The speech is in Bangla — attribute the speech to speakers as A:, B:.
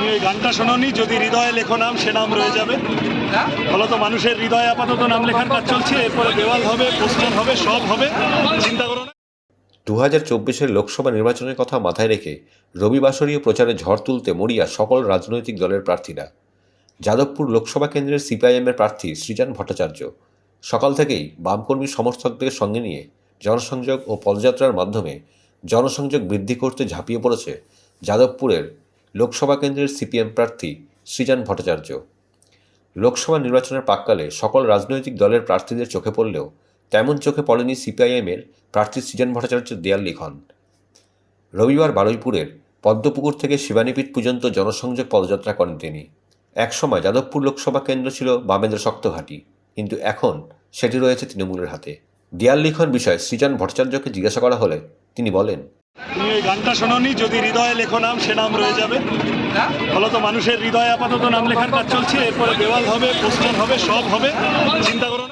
A: তুমি ওই গানটা শোনোনি, যদি হৃদয়ে লেখো নাম সে নাম রয়ে যাবে। ফলত মানুষের হৃদয়ে আপাতত নাম লেখার কাজ চলছে, এরপরে দেওয়াল হবে, পোস্টার হবে, সব হবে, চিন্তা করো না।
B: 2024-এর লোকসভা নির্বাচনের কথা মাথায় রেখে রবিবাসরীয় প্রচারে ঝড় তুলতে মরিয়া সকল রাজনৈতিক দলের প্রার্থীরা। যাদবপুর লোকসভা কেন্দ্রের সিপিআইএমের প্রার্থী সৃজন ভট্টাচার্য সকাল থেকেই বামকর্মী সমর্থকদের সঙ্গে নিয়ে জনসংযোগ ও পদযাত্রার মাধ্যমে জনসংযোগ বৃদ্ধি করতে ঝাঁপিয়ে পড়েছে যাদবপুরের লোকসভা কেন্দ্রের সিপিএম প্রার্থী সৃজন ভট্টাচার্য। লোকসভা নির্বাচনের প্রাক্কালে সকল রাজনৈতিক দলের প্রার্থীদের চোখে পড়লেও তেমন চোখে পড়েনি সিপিআইএমের প্রার্থী সৃজন ভট্টাচার্যের দেয়াল লিখন। রবিবার বারুইপুরের পদ্মপুকুর থেকে শিবানীপীঠ পর্যন্ত জনসংযোগ পদযাত্রা করেন তিনি। একসময় যাদবপুর লোকসভা কেন্দ্র ছিল বামেদের শক্ত ঘাঁটি, কিন্তু এখন সেটি রয়েছে তৃণমূলের হাতে। দেয়াল লিখন বিষয়ে সৃজন ভট্টাচার্যকে জিজ্ঞাসা করা হলে তিনি বলেন,
A: তুমি ওই গানটা শোনোনি, যদি হৃদয়ে লেখো নাম সে নাম রয়ে যাবে। ফলত মানুষের হৃদয়ে আপাতত নাম লেখার কাজ চলছে, এরপরে দেওয়াল হবে, পোস্টার হবে, সব হবে, চিন্তা করো না।